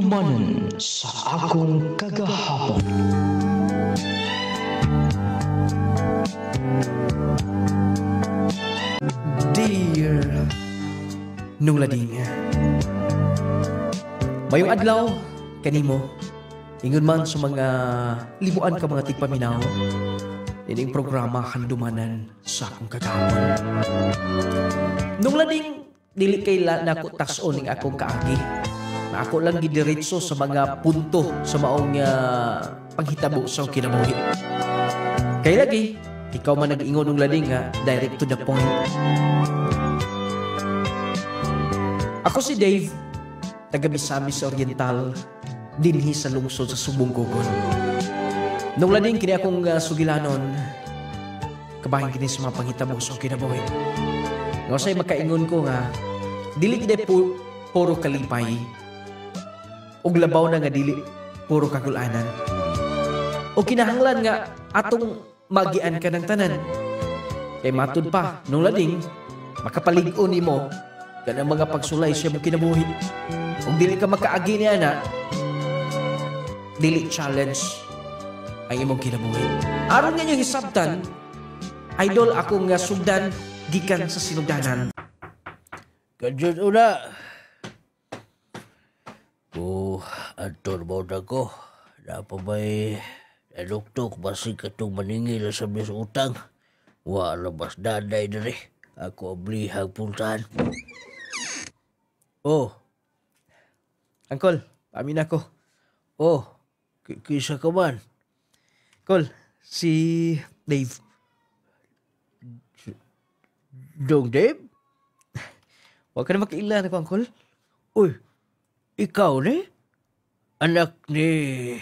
Handumanan sa akong kagahapon. Dear nung lading, mayong adlaw kanimo, ingon man sa mga libuan ka mga tigpaminaw, ining programa Handumanan sa akong kagahapon. Nung lading, dili kay nako takson ning akong kaagi. Na ako lang gidiretso sa mga punto sa maong panghitabo sa kinabuhi. Kay lagi, ikaw man nag-ingon ng lading nga, direct to the point. Ako si Dave, taga Misamis Oriental, dinhi sa lungsod sa Subong Gogon. Nung lading kini akong sugilanon, kabahin kini sa mga panghitabo sa kinabuhi. Nga say makaingon ko nga, dili kini puro kalipay, ug labaw na nga dili puro kagulanan. O kinahanglan nga atong magian ka ng tanan. Kay matud pa nung lading makapalig-on nimo kanang mga pagsulay sa imong kinabuhi. Ug dili ka makaagi niya na dili challenge ang imong kinabuhi. Aron nga yung hisabtan, idol akong nga sugdan gikan sa sinugdanan. Kadyon una. Anton mo na ko. Napabay naduktok basig katong maningil sa mis utang. Wala mas daday na rin. Ako ablihang puntahan. Oh. Angkol, amin ako. Oh. Kisa ka man. Angkol, si Dave. Dong Dave? Huwag ka na makiilan ako, Angkol. Uy, ikaw ni? Anak ni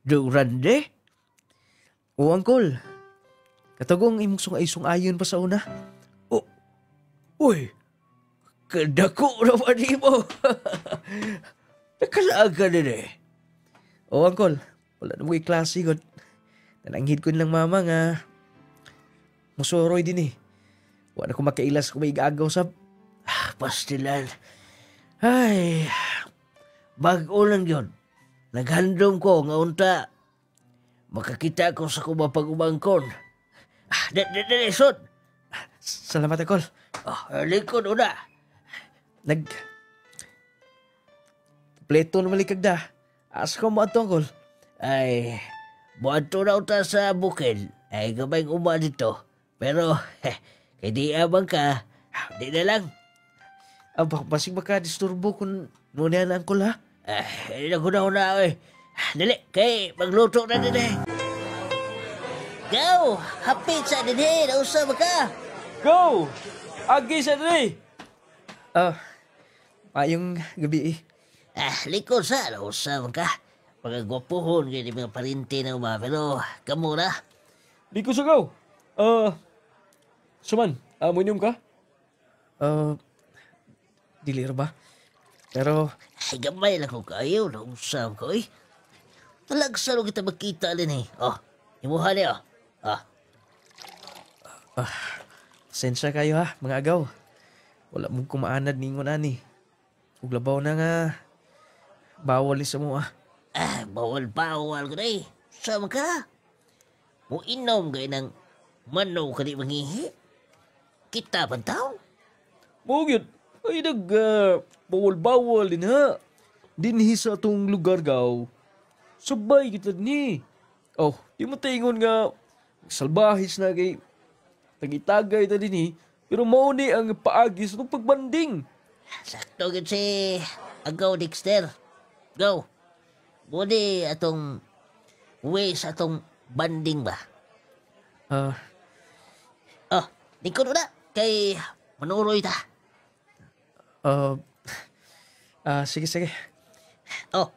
Dong Rande? Oo, Angkol. Katagong imong sung-ayon pa sa una. Oh, uy, kadako naman ni mo. Nakalaan ka din eh. Oo, Angkol. Wala na mo klase ko. Nananghid ko nilang mama nga musuroy din eh. Wala na ko makailas kung may igagaw sa... Pastilan. Ay, bago lang yun. Naghandom ko nga unta. Makakita ko sa kumapag-umangkon. Lisod. Salamat, Angkol. Likod una. Pleto na malikag da. Asa ko mo ato, Angkol? Ay, buwan na uta sa bukid. Ay, gabayng uma dito. Pero, kay di abang ka, di na lang. Basig baka disturbo kung nuna na, Angkol, ha? Ay, naguna-una, eh. Dali, kay magluto na din eh. Go! Hapit sa din eh. Nausa ba ka? Go! Agi sa dali! Mayong gabi eh. Likod sa. Nausa ba ka? Mga gwapuhon, ganyan mga parinti na uma. Pero, kamura. Di ko sagaw. Suman, amunium ka? Dilir ba? Pero... Ay, gamay lang ko kayo. Nausa ko eh. Talagsaro kita magkita din eh. Oh, imuha niyo. Sensya kayo ha, mga agaw. Wala mong kumaanad ningon ani. Ug labaw na nga. Bawal sa mo ah. Bawal ko na eh. Sama ka. Inom kayo ng manaw ka di mangihi. Kita pa tao. Mugit, ay bawal-bawal din ha. Dinhi sa atong lugar gaw. Sabay kita ni. Oh, di mo tingon nga salbahis na kay tagitagay ta din eh. Pero mauni ang paagi sa itong pagbanding. Sakto gid si Agaw Dexter. Go. Budi atong ways atong banding ba? Likod na. Kay manuroy ta. Sige. Oh.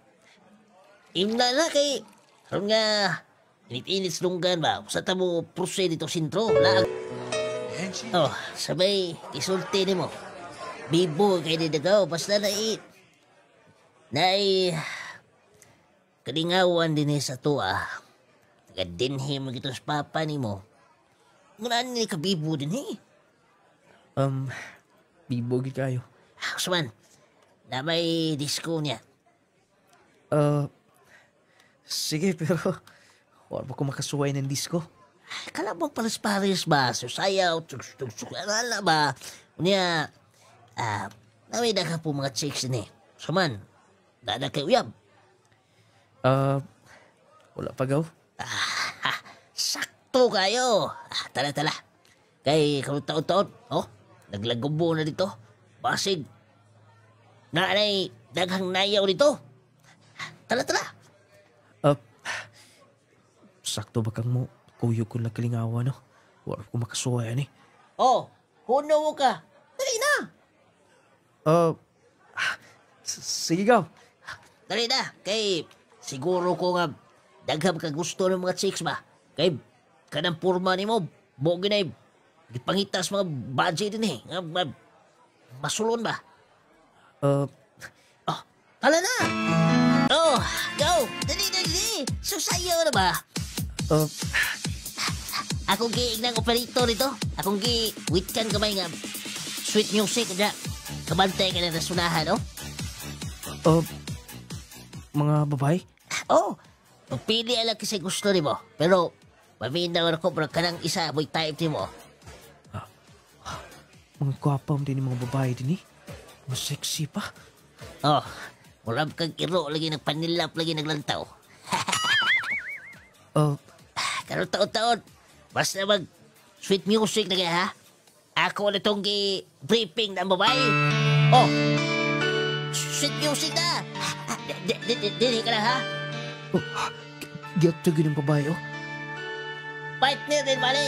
Imna na kay karon nga init-init slunggan ba? Sa tamo proceed dito sintro. Oh, sabay isulti nimo. Bibo kay didagaw basta na kalingawan din sa tuwa. Taga-dinhi mo gito sa papa nimo. Ngunaan ni kabibo din eh. Bibo gid kayo. Usman, na may disco niya. Uh, sige, pero wala ba ko makasuway ng disco? Kala mo pares-pares ba? Susayaw, tugsug alala ba? Unya, naway na ka po mga chicks ni. Saman, dada kay uyab. Wala pa gaw. Sakto kayo. Tala. Kay karong taon-taon, naglagubo na dito. Basig. Nanay, daghang nayaw dito. Tala. Sakto ba kang mo kuyo ko na kalingawa, no? Wala ko makasuway ani. Huno mo ka. Dali na. Sige gaw. Dali na. Kay, siguro ko nga, dagham ka gusto ng mga chicks ba? Kay, kanang purma ni mo, bogi na gipangitas mga budget din masulon ba? Tala na! Go! Dali! Susayaw na ba? Akong giignang operator ito. Akong witkan kamay nga sweet music na kabantay ka na nasunahan, no? Mga babae? Pagpili alam kasi gusto ni mo. Pero, maminaw ako pero kanang isa mo'y type ni mo. Mga kwapam din yung mga babae din eh. Mas sexy pa. Murab kang iro lagi nagpanilap lagi naglantaw. Karong taon-taon, basta mag sweet music na kaya ha? Ako na itong briefing ng babae. Sweet music na! Dili ka na ha? Giyagtagin ng babae, Partner din mali.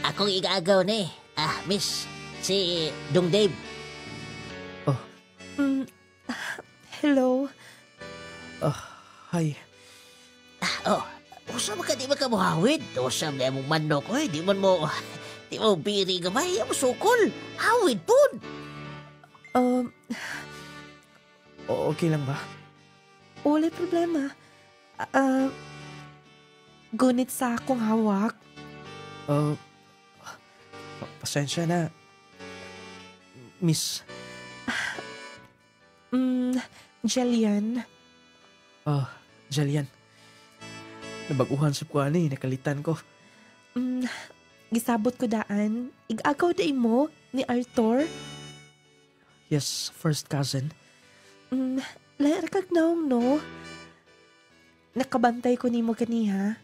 Akong igagaw ni. Miss, si Dong Dave. Hello. Hi. Usap ka di ba ka muhawid? Usap na mong manok. Di mo biri gamay. Mo sukol. Hawid po. Okay lang ba? Wala problema. Gunit sa akong hawak. Pasensya na. Miss. Jillian. Jillian. Nabaguhan sa kuha ni, nakalitan ko. Gisabot ko daan. Igagaw da mo ni Arthur. Yes, first cousin. Layar kag naong no. Nakabantay ko ni mo ganiha.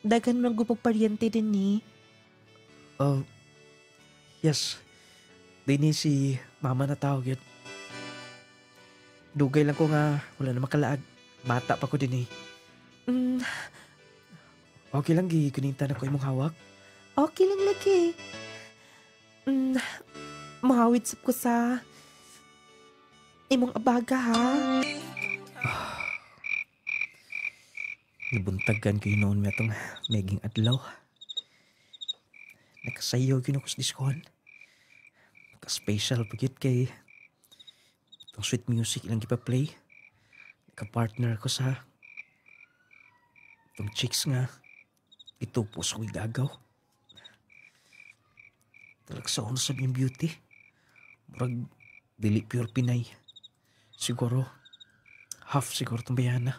Dagan mo gupagparyente din ni. Yes. Dini si mama na tawag yun. Dugay lang ko nga, wala na makalaag. Bata pa ko din eh. Okay lang, gigunita na ko imong hawak. Okay lang lagi. Mahawid sap ko sa imong abaga ha. Nabuntagan ko yun noon itong meging adlaw. Nakasayaw yun ako sa diskohan. Naka-special pagit kay itong sweet music ilang ipa-play. Naka-partner ko sa itong chicks nga ito po sa gagaw. Talagsaon sa yung beauty. Murag dili pure Pinay. Siguro half siguro itong bayana.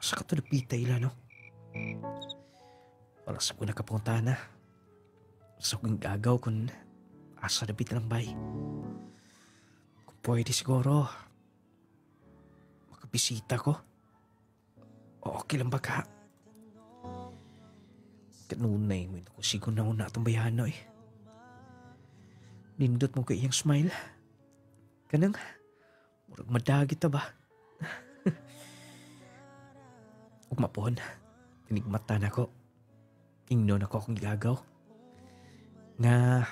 Sa katulapita ila, no? Wala sa ko nakapunta na. Sa kong gagaw kung asa napit lang bay. Kung pwede siguro, makabisita ko. O okay lang ba ka? Kanunay mo ko siguro na una itong bayano eh. Nindot mo ko iyang smile. Kanang, murag madagit na ba? Umapon, tinigmata na ko. Ingno na ko akong gagaw. Nga,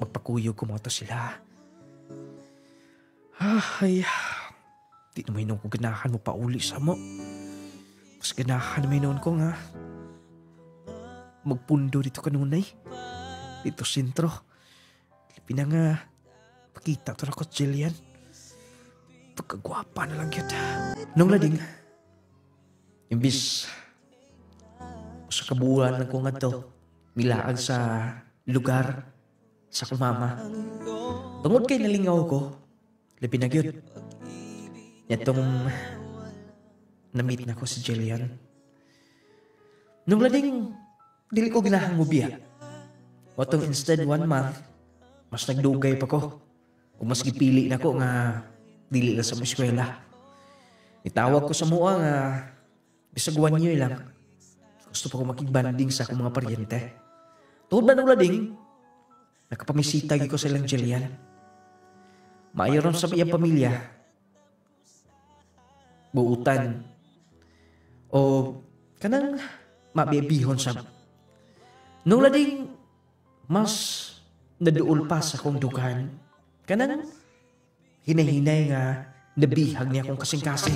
magpakuyog ko mo to sila. Ay, di naman nung kung ganahan mo pa uli sa mo. Mas ganahan naman noon ko nga. Magpundo dito kanunay. Dito sentro. Lipi na nga, pakita to na ko Jillian. Pagkagwapa na lang yun. Nung lading, imbis sa kabuuan ng kong ato, milaag sa lugar sa kumama. Tungod kay nalingaw ko, labi na gyud. Itong na-meet na ko si Jillian. Nung lading, dili ko ginahang mubiya. O tong instead 1 month, mas nagdugay pa ko. Kung mas gipili na ko nga dili na sa mo eskwela. Itawag ko sa mua nga bisag 1 year lang. Gusto pa ko makigbanding sa akong mga paryente. Tuhod na nung lading, nakapamisitag ko silang Jillian. Maayon sa iyang pamilya. Buutan. O kanang mabibihon sa. Nung lading, mas naduol pa sa akong dugan. Kanang hinay-hinay nga nabihag niya akong kasing-kasing.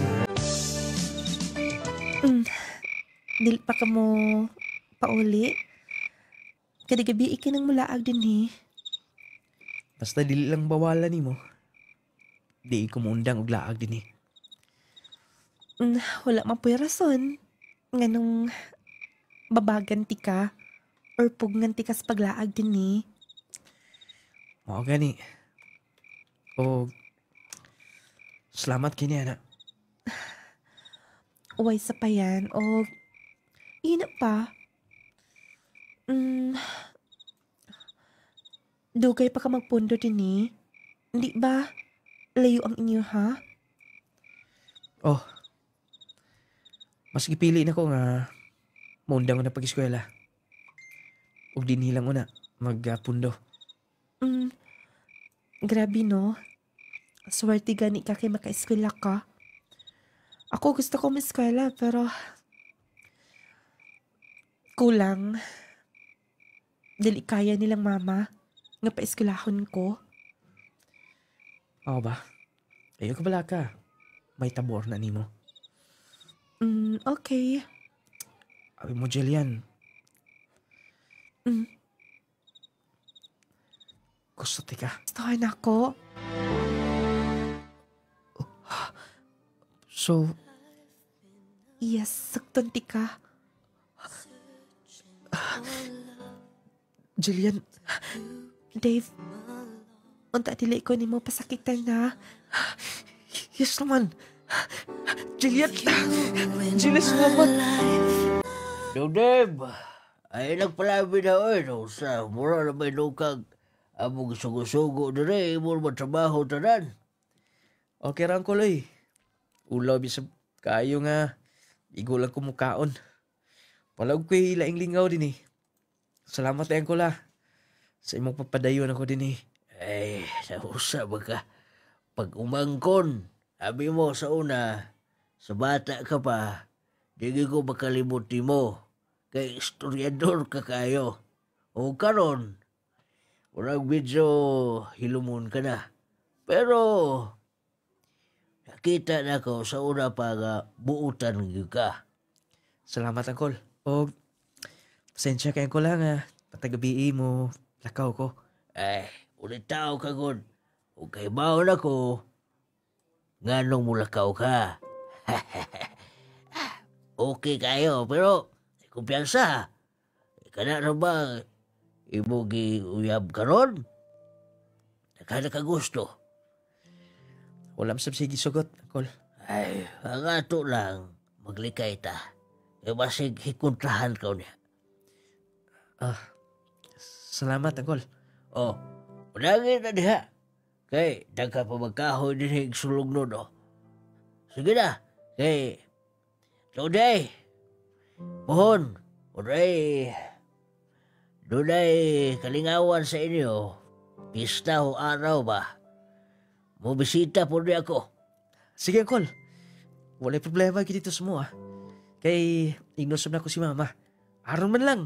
Dili pa ka mo pauli. Kada gabi ikinang mulaag din eh. Basta dili lang bawalan ni mo. Di ko muundang og laag din eh. Wala man po'y rason. Nganong babagan ti ka or pugngan ti ka sa paglaag din eh. Mao gani. O salamat kini ana. Uway sa payan o ina pa. Dugay pa ka magpundo din eh. Hindi ba layo ang inyo ha? Oh. Mas gipili na ko nga muundang ko na pag-eskwela. Ug dinhi lang una magpundo. Grabe no. Swerte gani ka kay maka-eskwela ka. Ako gusto ko ma-eskwela pero kulang. Dili kaya nilang mama nga pa-eskwelahon ko. Oo ba? Ayaw ka bala ka. May tabor na nimo. Okay. Abi mo, Jillian. Gusto tika. Gustuhan ako. So, Yes, sakton ti ka. Jillian, Dave, unta dili ko nimo pasakitan na. yes naman. Jillian, Jillian, salamat. Dave, ay nagpalabi na no, sa mura na may nukag among sugo-sugo na rin, mo matrabaho tanan. Okay rang ko, loy. Ulaw bisag kayo nga. Igo lang kumukaon. Palag ko'y laing lingaw din eh. Salamat tayong ko la. Sa imong papadayon ako din eh. Ay, nausa ba ka? Pag umangkon, sabi mo sa una, sa bata ka pa, di ko makalimot mo. Kay istoryador ka kayo. O karon, urang medyo hilumon ka na. Pero, nakita na ko sa una pa nga buutan ka. Salamat angkol. O, pasensya kayo ko lang ha. Patagabi mo, lakaw ko. Ay, ulit tao ka gud. Huwag kay baon ako. Nganong mulakaw ka. Okay kayo, pero kumpiyansa. Kana na ba imo gi-uyab karon? Nakana ka gusto. Walang sabsigi sugot, angkol. Ay, ang ato lang, maglikay ta. E basig hikontrahan ka niya. Salamat, angkol. Oh, unangin na diha. Kay, dagka pa magkahoy din yung sulong nun, oh. Sige na. Kay, today, mohon, dunay kalingawan sa inyo. Pista o araw ba? Mubisita po niya ako. Sige, angkol. Walay problema dito sa mo, ah. Kay, ignosom na ko si mama. Aron man lang.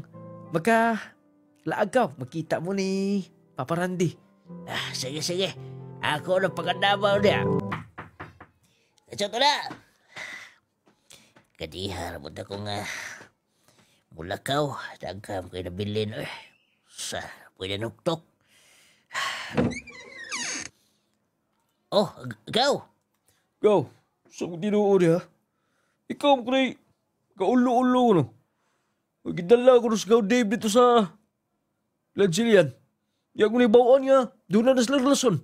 Laag ka. Magkita mo ni Papa Randy. Sige, sige. Ako na pagkadabaw niya. Ito na. Kadihar mo na kong mulakaw. Dagkam kayo nabilin. Sa pwede nuktok. Oh, ikaw. Go. Sa tinuod, ha? Ikaw, kray. Kaulo-ulo, no? Magidala ko sa Dave dito sa Jillian. Yang ko nibawaan nga. Doon na sila relasyon.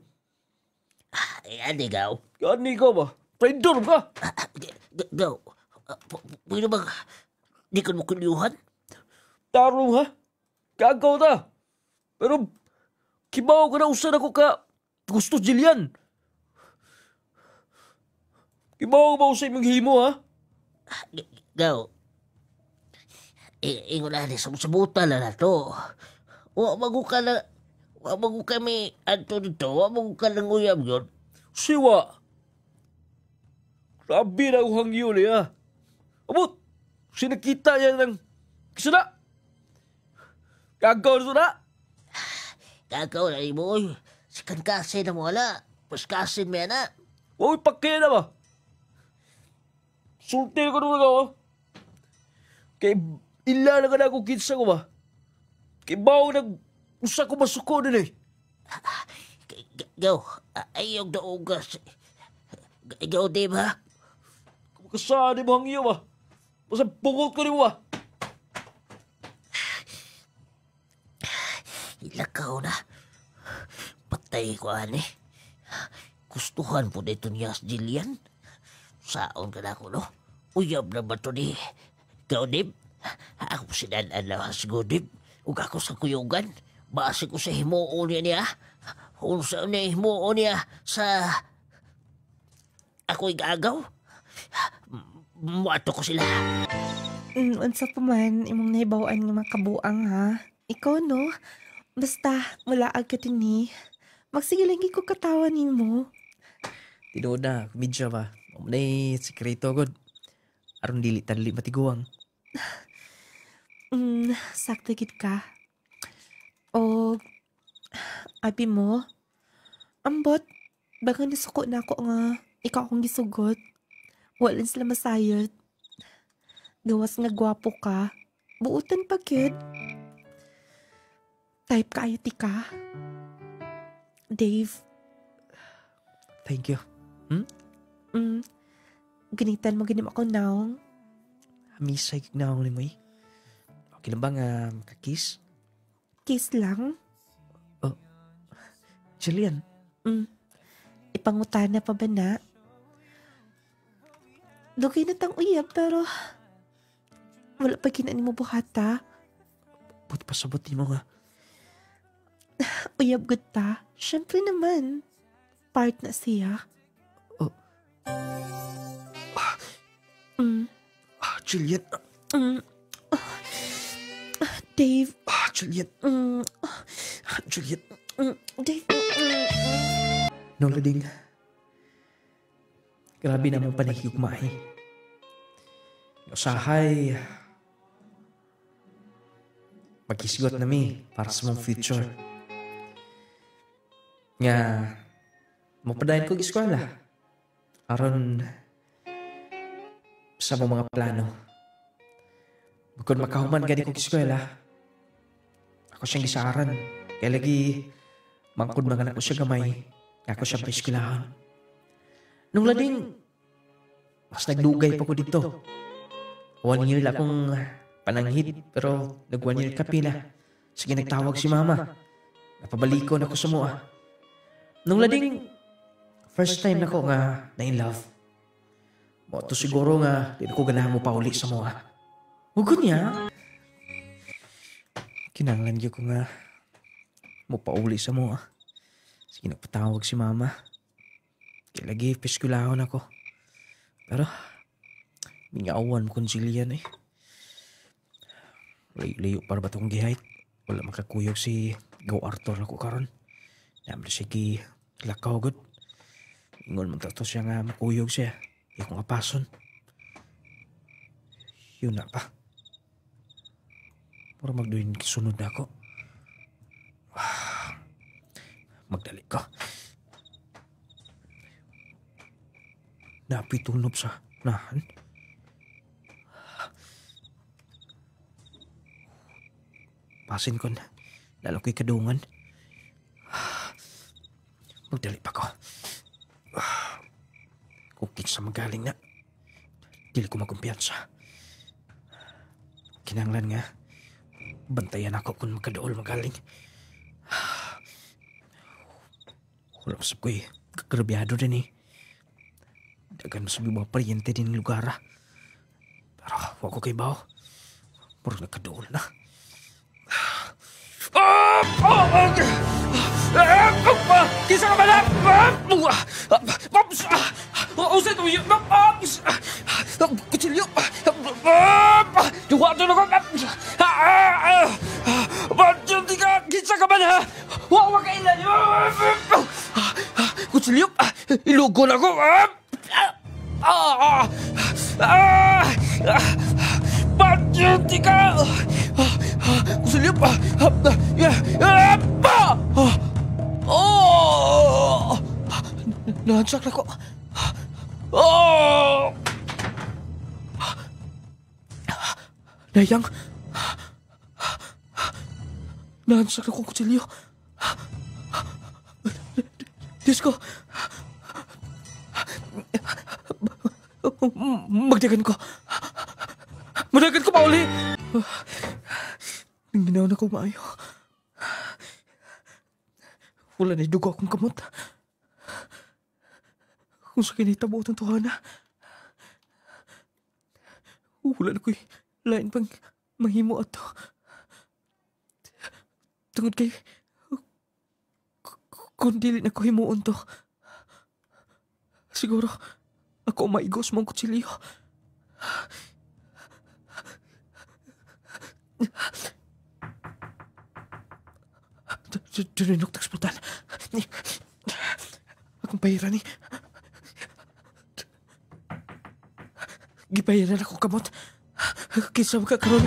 Adi, gaw. Gani ka ba? Traidor ka! Gaw. Pwede ba di ka mo kulyuhan? Tarong ha? Kagaw ta! Pero, kibaw ka na usan ako ka gusto Jillian. Kibaw ba usay mong himo ha? Gaw. Ingon na ni sabutan na to. Wa magu kami adto dito. Wa magu ka lang uyab yun. Siwa! Grabe na uhang yun eh ha. Abot! Sinakita yan ng kisana! Kagaw na na! Kakaw na ni boy. Sikan kasi na mo wala. Paskasin mo yan na. Huwag pakaya na ba? Sulti ko nung nagawa. Kay ila na ka na ako kinsa ko ba? Kay bawo usa ko masuko din eh. Gaw. Ayog na ugas. Gaw, di ba? Kasaan mo hangyo ba? Basta pungot ko ni mo ba? Ilakaw na. Patay ko, ani. Gustuhan po dito niya si Jillian. Saon ka na ako, no? Uyab na ba ito ni Gaudib? Ako sinanaan na si Gaudib. Ug ako sa kuyugan. Base ko sa himuon niya. Kung sa himuon niya sa... Ako'y gagaw. Muato ko sila. Unsa pa man, imong nahibawan nga makabuang ha. Ikaw no, basta mulaag ka din ni. Magsige lang ko katawan nimo. Tinood na, medyo ba? Mamunay, sikreto agad. Aron dili tanli matiguang. Sakto gid ka. O, abi mo, ambot, baga nasuko na ako nga ikaw akong gisugot. Wala sila masayot. Gawas nga gwapo ka. Buutan pa gyud. Type kayo ti ka. Dave. Thank you. Ganitan mo ginim ako now. Hamisay na ako ni mo eh. Okay lang ba nga makakiss? Kiss lang. Jillian, Ipangutana pa ba na? Dugay na tang uyab pero wala pa ginani mo buhata. buti pasabutin mo nga. Uyab gud ta. Syempre naman. Part na siya. Jillian. Dave. Jillian. Jillian. Dave. No, Lading. Grabe namang panahigugmay. Usahay. Magkisigot nami para sa mong future. Nga, mapadayan ko eskwela. Aron sa mong mga plano. Bukod makahuman gani kong eskwela, ako siyang gisaaran. Kaya lagi, mangkod mga anak ko siya gamay. Ako siya pa eskwelahan. Nung Lading, mas nagdugay pa ko dito. 1 year lang akong pananghid, pero nag 1 year ka pila. Sige, nagtawag si mama. Napabaliko na ko sa mua. Nung Lading, first time na ko nga na-in love. Mo to siguro nga, di ko ganahan mo pa uli sa mua. Hugot niya. Kinanglan ko nga mo pa uli sa mua. Sige, nagpatawag si mama. Kaya lagi, piskulahon ako. Pero, mingawan kong Jillian eh. Layo para ba itong gihait? Wala makakuyog si Go Arthur ako karon. Naman sige, lakaw good. Ingon magtato siya nga makuyog siya. Iyong nga pason. Yun na pa. Para magduhin kisunod na ako. Magdali ko. Napitunob sa nahan. Pasin ko na. Lalo ko'y kadungan. Magdali pa ko. Kung kinsa magaling na, dili ko magkumpiyansa. Kinanglan nga, bantayan ako kung magkadool magaling. Wala masap ko'y Grabyado din eh. Dagan mas mga paryente din ng lugar ah. Pero wag ko kay bao. Puro nagkadool na. Kisa ka ba na? Usay ito yun. Kutsilyo. Duwa doon ako. Ba't ka? Kisa ka ba na? Huwag ka ilan. Kutsilyo. Ilugo na ako. Ba't ka? Kutsilyo. Nahansak na ko. Nayang. Nahansak na ko kutsilyo. Diyos ko. Magdagan ko. Magdagan ko pa uli. Ginawa na ko maayo. Wala na dugo akong kamot. Kung sa kinitabo itong tuhana. Wala na ko'y lain pang mahimo ato. Tungod kay kung dili na ko himuon to. Siguro ako maigos mong kutsilyo. Durinok taksputan. Akong pahiran ni. Gipahiran ako kamot. Kinsa ka karon.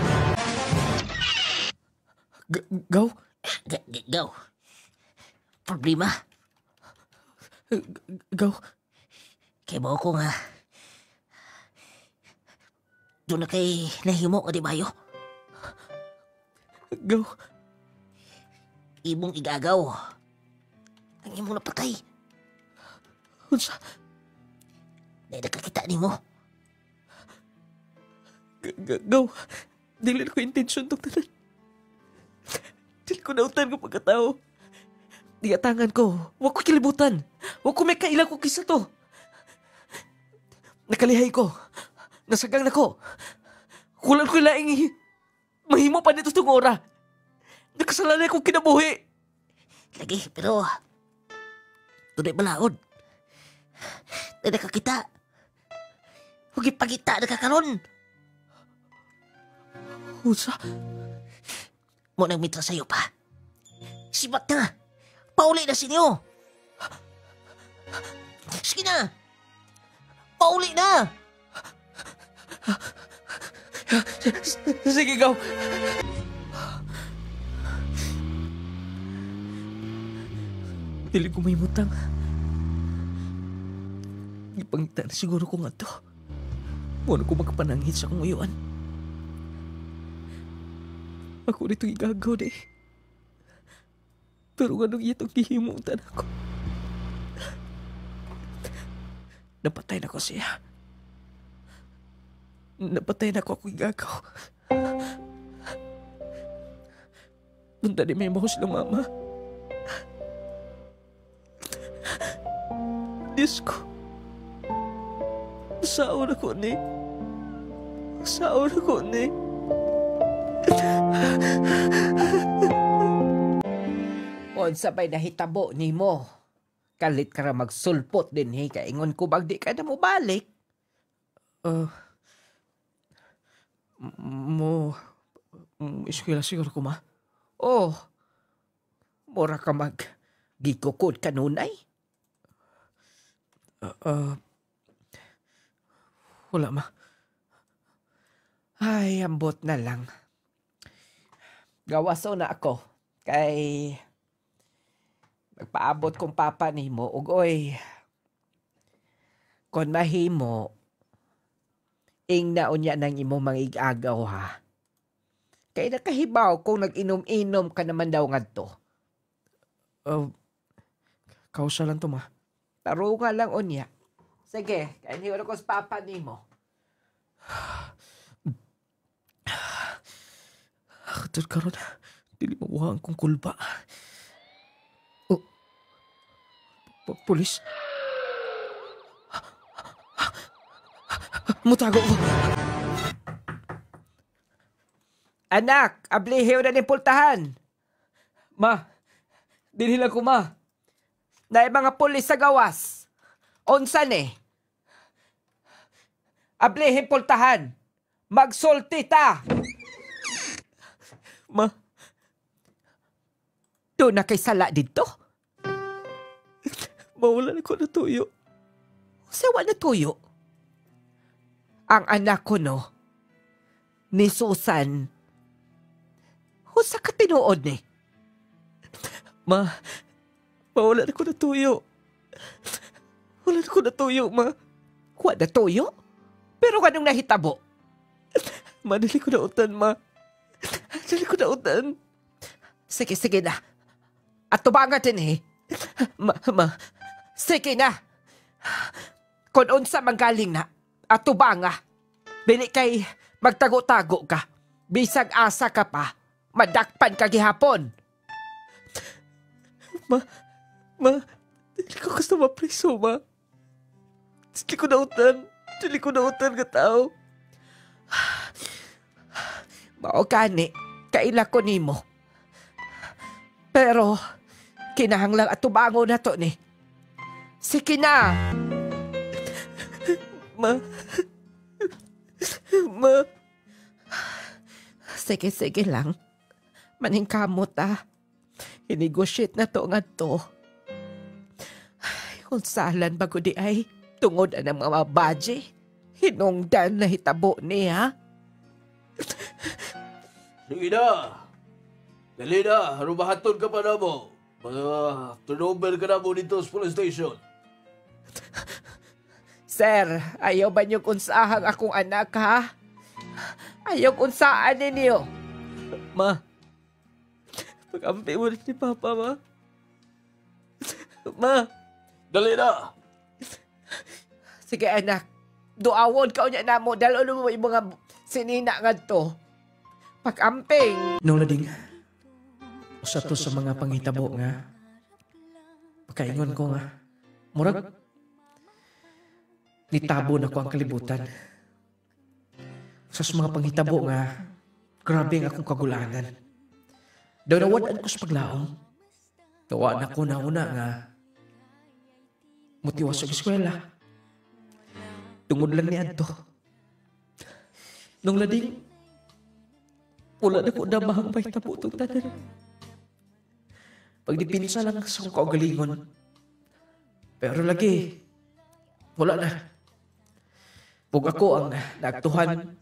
Gaw? Gaw. Problema? Gaw? Kaya ba ako nga doon na kay nahimo ka di bayo? Gaw? Imong igagaw. Ang imong napatay. Unsa? Dahil nakakita ni mo. Gaw? Dili ko intensyon itong tanan. Dili ko nautan ng pagkatao. Diatangan ko. Huwag ko kilibutan. Huwag ko may kailang ko kisa to. Nakalihay ko. Nasagang na ko. Kulang ko laing mahimo pa nito itong ora. Nakasalanay akong kinabuhi. Lagi, pero tunay balaod. Dahil nakakita. Huwag ipagita nakakaroon. Unsa? Mo nang mitra sa'yo pa. Sibat na. Pauli na sinyo. Sige na. Pauli na. Sige, Gaw. Dili ko may mutang. Ipangita na siguro ko nga to. Muna ko magpananghit sa kong uyuan. Ako nito igagaw de. Pero ganun itong gihimutan ako. Napatay na ko siya. Napatay na ko ako igagaw. Punta di may mahos ng mama. Diyos ko. Saon ako ni. Saon ako ni. Unsa bay nahitabo nimo? Kalit ka ra magsulpot din hi kay ingon ko bag di ka na mo balik. Eskwela siguro ko ma. Oh. Mura ka mag gikukod kanunay. Wala ma. Ay, ambot na lang. Gawaso na ako. Kay magpaabot kong papa nimo ug oy. Kon mahimo ingnaon niya nang imo mangig-agaw ha. Kay nakahibaw kung nag-inom-inom ka naman daw ngadto. Kausa lang to ma. Tarunga lang unya. Sige, kay niwala ko sa papa nimo. Katod karon. Dili mabuhaan kong kulba. Pulis? Mutago ko. Anak, ablihiw na ni pultahan. Ma, dinhilan ko ma. Na mga pulis sa gawas. Onsan eh. Ablihin pultahan. Magsulti ta. Ma, doon na kay sala dito? Mawalan ko na tuyo. Sawa na tuyo? Ang anak ko no, ni Susan, husa ka tinuod ni. Ma, mawalan ko na tuyo. Wala ko na tuyo, ma. Kuha na tuyo? Pero kanong nahitabo? Madali ko na utan, ma. Dali ko na utan. Sige, sige na. At tubangat din eh. Ma, sige na. Kung unsa manggaling na, at tubanga. Dili kay magtago-tago ka. Bisag asa ka pa, madakpan ka gihapon. Ma, dili ko gusto mapriso, ma. Dili ko na utan ka tao. Mao gani, kaila ko nimo. Pero, kinahanglang at tubango na to ni. Sige na! Ma. Sige lang. Maningkamot I-negotiate na to nga to. Kung salan bago di ay, tungod ang mga baje. Hinungdan na hitabo niya. Sige na. Dali na. Rumahaton ka pa na mo. Turnover ka na mo dito sa police station. Sir, ayaw ba niyong unsahang akong anak, ha? Ayaw unsaan ninyo. Ma, pag-ampi mo rin ni Papa, ma. Ma. Dali na. Sige, anak. Duawon ka unya na mo. Dalo mo yung mga sinina nga to. Pag-amping. Nung lading, usa to sa mga panghitabo nga, pagkaingon ko nga, murag, nitabo na ko ang kalibutan. Sa mga panghitabo nga, grabe ang akong kagulanan. Daw nawadaan ko sa paglaong. Nawa na ko na una nga, mutiwas sa eskwela. Tungod lang ni Adto. Nung lading, wala na ko na mahang mahitabo itong tanan. Pagdipinsa lang sa kong kaugalingon. Pero lagi, wala na. Pag ako ang nagtuhan,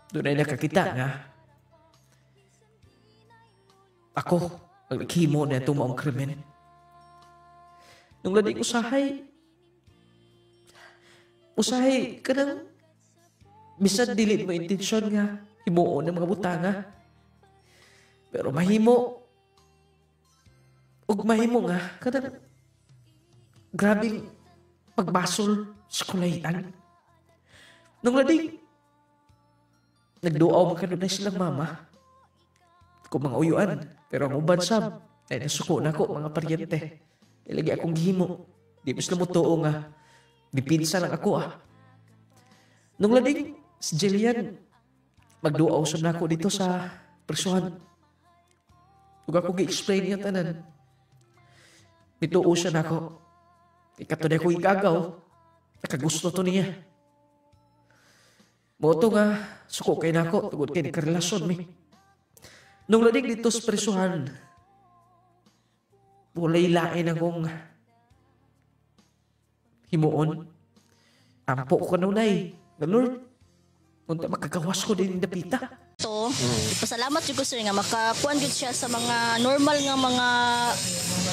doon ay nakakita nga. Ako, ang naghimo na itong maong krimen. Nung lading usahay ka nang bisan dili mo intensyon nga himuon ng mga butanga. Pero mahimo nga kanang grabing pagbasol sa kulayan. Nung lading nagduaw magkanunay silang mama kung mga uyuan. Pero ang uban sab ay nasuko na ko mga paryente. Ilagi akong gihimo. Di mas na mo tuo nga dipinsa lang ako Nung lading si Jillian magduaw sa nako dito sa presuhan. Huwag ako gi-explain niya tanan. Nituo siya nako. Ikato na ko igagaw. Nakagusto to niya. Moto nga, suko kay nako, tugod kay nagkarelasyon mi. Nung lading dito sa presuhan, walay lain akong himuon. Ampo ko kanunay, na Lord, unta makagawas ko din dapita. To, ipasalamat jud ko sir nga makakuan jud siya sa mga normal nga mga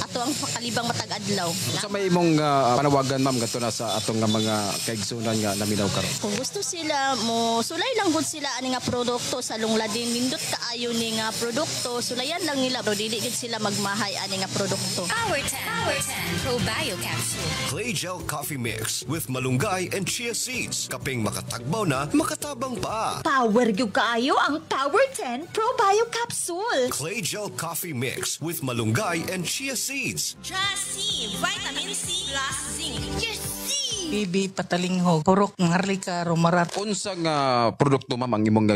ato ang pakalibang matag adlaw. Sa may imong panawagan ma'am gadto na sa atong nga mga kaigsunan nga naminaw karon. Kung gusto sila mo sulay lang gud sila ani nga produkto sa Lungladin nindot kaayo ni nga produkto sulayan lang nila bro dili gid sila magmahay ani nga produkto. Power 10 Pro Bio Capsule. Clay Gel Coffee Mix with malunggay and chia seeds. Kaping makatagbaw na, makatabang pa. Power gyud kaayo ang Power 10 Pro Bio Capsule. Clay Gel Coffee Mix with malunggay and chia seeds. Seeds. Chassis, vitamin C plus zinc. Bibi patalingho, purok ngarlika romarat. Unsa nga produkto ma'am ang imong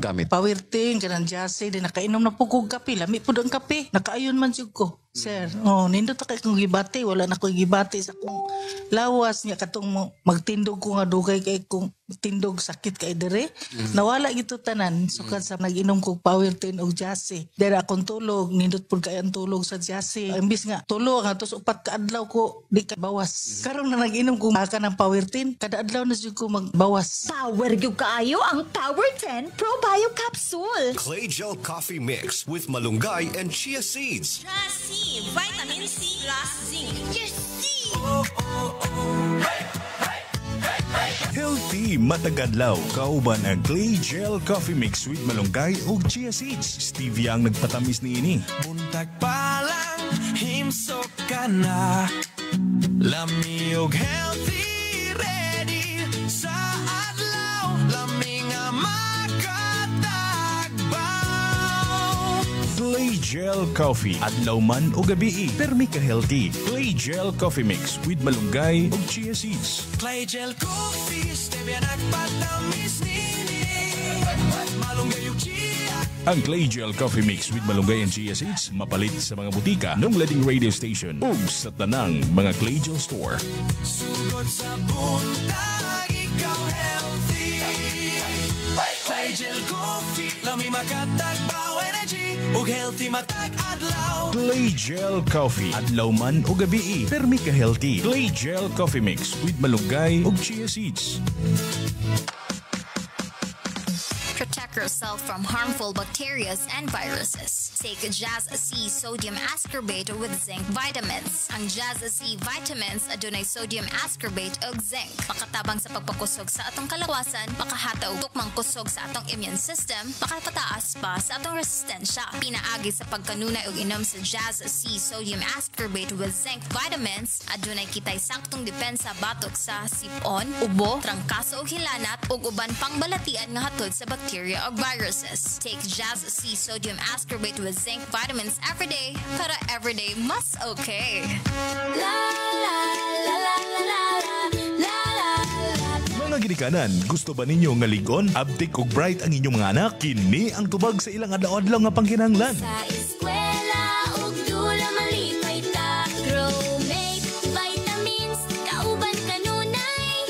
gamit? Powertin kanang jase din nakainom na po kog kape, lami pud ang kape. Nakaayon man jud ko. Sir, nindot kay kong gibati, wala na ko gibati sa kong lawas niya katong magtindog ko nga dugay kay kong tindog sakit kay dire. Nawala gito tanan sukad sa nag-inom kog Powertin og jase. Dere akong tulog, nindot pud kay ang tulog sa jase. Imbis nga tulog nga tos upat ka adlaw ko di ka bawas. Karon na nag-inom kog aka ng Powertin, kada adlaw na jud ko magbawas. Power gyud kaayo ang Power 10 Pro Bio Capsule. Clay Gel Coffee Mix with malunggay and chia seeds. Chassis, vitamin C plus zinc. Healthy matagadlaw kauban ang Clay Gel Coffee Mix with malunggay ug chia seeds. Stevia ang nagpatamis niini. Buntag pa lang himsok ka na. Lami og healthy ready sa adlaw. Lami nga makatagbaw. Clay Gel Coffee adlaw man o gabi permi ka healthy. Clay Gel Coffee Mix with malunggay ug chia seeds. Clay Gel Coffee, stevia nagpatamis nini. Malunggay ug chia. Ang Clay Gel Coffee Mix with malunggay and chia seeds mapalit sa mga butika ng Lading Radio Station ug sa tanang mga Clay Gel Store. Sugod sa buntag, ikaw healthy. Clay Gel Coffee, lami makatagbaw energy ug healthy matag-adlaw. Clay Gel Coffee adlaw man o gabi permi ka healthy. Clay Gel Coffee Mix with malunggay ug chia seeds. Protect yourself from harmful bacteria and viruses. Take Jazz C Sodium Ascorbate with zinc vitamins. Ang Jazz C vitamins adunay sodium ascorbate ug zinc. Makatabang sa pagpakusog sa atong kalawasan, makahataw tukmang kusog sa atong immune system, makapataas pa sa atong resistensya. Pinaagi sa pagkanunay ug inom sa Jazz C Sodium Ascorbate with zinc vitamins, adunay kitay saktong depensa batok sa sipon, ubo, trangkaso ug hilanat ug uban pang balatian nga hatod sa bacteria ug viruses. Take Jazz C Sodium Ascorbate with zinc vitamins every day para every day mas okay. La la la la la la la. Mga ginikanan, gusto ba ninyo nga ligon, update ug bright ang inyong mga anak? Kini ang tubag sa ilang adlaw-adlaw nga pangkinahanglan. Sa eskwela ug dula malipay ta, Growmate vitamins kauban kanunay.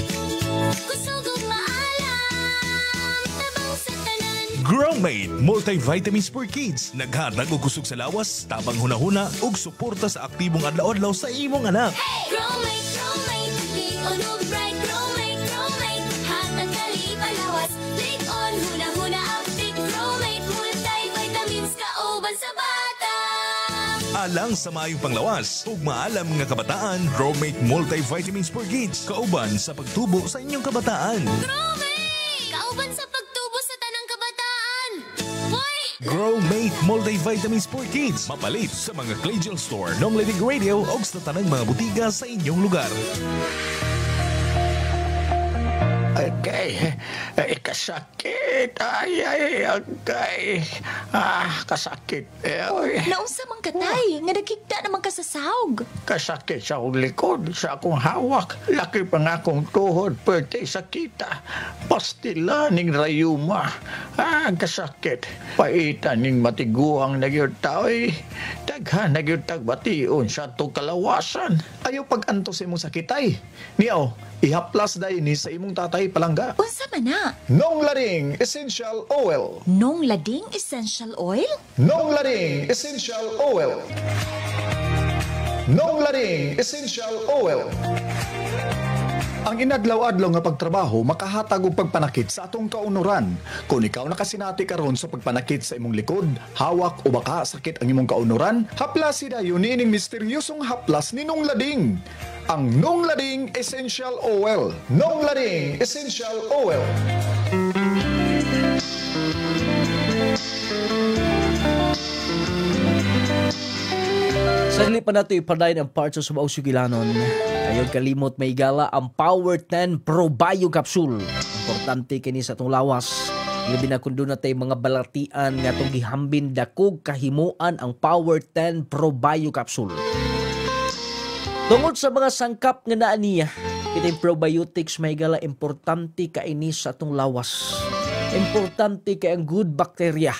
Kusog ug maalam tabang sa tanan. Growmate multivitamins for kids. Naghatag og kusog sa lawas, tabang hunahuna ug suporta sa aktibong adlaw-adlaw sa imong anak. Hey! Growmate, ligon ug bright. Growmate, hatag dali palawas. Ligon, huna-huna update. Growmate multivitamins kauban sa bata. Alang sa maayong panglawas ug maalam nga kabataan, Growmate multivitamins for kids. Kauban sa pagtubo sa inyong kabataan. Growmate! Kauban sa pagtubo sa tanang kabataan. Hoy! Growmate multivitamins for kids. Mapalit sa mga Clay Gel Store, ng Lading Radio o sa tanang mga butika sa inyong lugar. Okay, kasakit. Ay, agay. Kasakit. Naunsa man katay, nga nagkigda naman ka sa sahog. Kasakit sa akong likod, sa akong hawak. Laki pa nga akong tuhod, pwede sakita. Pastila ning rayuma. Kasakit. Paitan ning matiguang nagyod tao'y. Daghan nagyod tagbation sa itong kalawasan. Ayaw pag-anto sa imong sakitay. Niyaw, ihaplas dahil ni sa imong tatay palangga. Unsa man na? Nong Lading Essential Oil. Nong Lading Essential Oil? Nong Lading Essential Oil. Nong Lading Essential Oil. Ang inadlaw-adlaw nga pagtrabaho makahatag og pagpanakit sa atong kaunuran. Kung ikaw nakasinati karon sa pagpanakit sa imong likod, hawak o baka sakit ang imong kaunuran, haplas dayon niining misteryosong haplas ni Nong Lading. Ang Nong Lading Essential Oil. Nong Lading Essential Oil. Sa hali pa nato ipadayon ang parts sa subaw sugilanon. Ayaw kalimot may gala ang Power 10 Pro Bio Capsule. Importante kini sa itong lawas. Labi na kung doon natin mga balatian nga itong gihambin dakog kahimuan ang Power 10 Probio Capsule. Tungod sa mga sangkap nga naa niya, itong probiotics may gala importante kaini sa atong lawas. Importante kay ang good bacteria.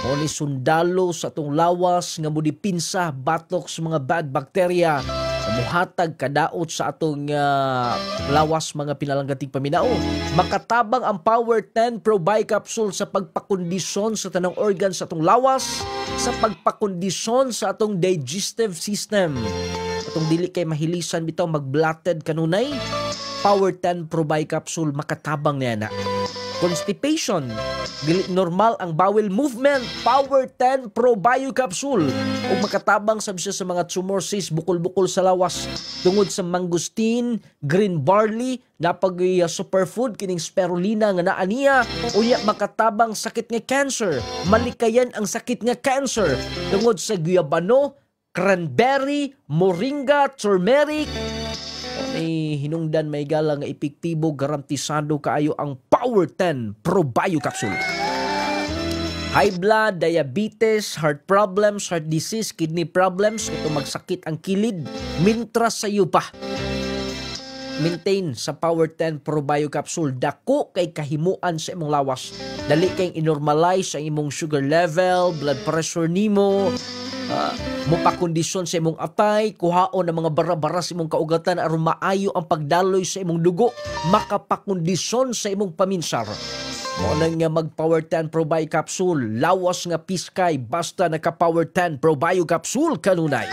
O ni sundalo sa atong lawas nga mudipinsa batok sa mga bad bacteria. Muhatag kadaot sa atong lawas mga pinalanggating paminao. Makatabang ang Power 10 Probio Capsule sa pagpakondisyon sa tanang organ sa atong lawas, sa pagpakondisyon sa atong digestive system. Atong dili kay mahilisan bitaw magblatted kanunay, Power 10 Probio Capsule makatabang niya na. Constipation, dili normal ang bowel movement, Power 10 Probio Capsule. Ug makatabang sab siya sa mga tumor cyst bukol-bukol sa lawas tungod sa mangosteen, green barley, napag superfood kining spirulina nga naa niya. Unya makatabang sakit nga cancer, malikayan ang sakit nga cancer tungod sa guyabano, cranberry, moringa, turmeric. Hinungdan may gala nga epektibo garantisado kaayo ang Power 10 Probio Capsule. High blood, diabetes, heart problems, heart disease, kidney problems, ito magsakit ang kilid, mintras sa iyo pa. Maintain sa Power 10 Probio Capsule. Dako kay kahimuan sa imong lawas. Dali kay inormalize ang imong sugar level, blood pressure nimo, mupakondisyon sa imong atay, kuhaon ang mga bara-bara sa imong kaugatan aron maayo ang pagdaloy sa imong dugo, makapakondisyon sa imong paminsar. Mo nang nga mag Power 10 Probio Capsule, lawas nga piskay basta naka Power 10 Probio Capsule kanunay.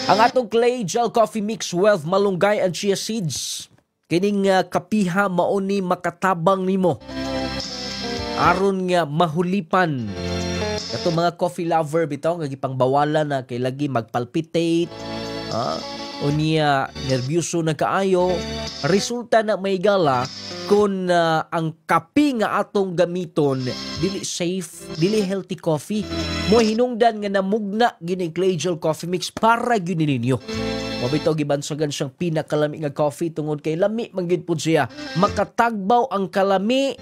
Ang atong Clay Gel Coffee Mix with malunggay and chia seeds, kining kapiha mao ni makatabang nimo aron nga mahulipan. Kato mga coffee lover bitaw nga gipangbawalan na kay lagi magpalpitate, o niya nerbyuso na kaayo, resulta na may gala kung ang kape nga atong gamiton dili safe, dili healthy coffee. Mo hinungdan nga namugna gini Clay Gel Coffee Mix para gyud ninyo. Mabitaw gibansagan siyang pinakalami nga coffee tungod kay lami man gyud pud siya. Makatagbaw ang kalami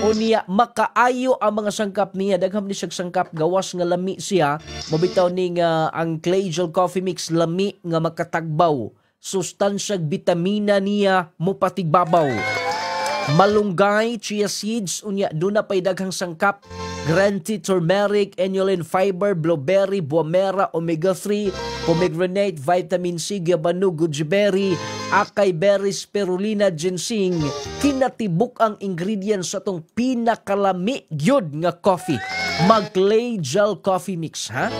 o niya makaayo ang mga sangkap niya. Dagham ni siyang sangkap gawas nga lami siya. Mabitaw ni nga ang Clay Gel Coffee Mix lami nga makatagbaw. Sustansyag bitamina niya mopatigbabaw. Malunggay, chia seeds, unya doon na pa'y daghang sangkap. Green tea, turmeric, inulin fiber, blueberry, buamera, omega-3, pomegranate, vitamin C, guabano, goji berry, acai berry, spirulina, ginseng. Kinatibuk ang ingredients sa itong pinakalami gyud nga coffee. Mag-Clay Gel Coffee Mix, ha?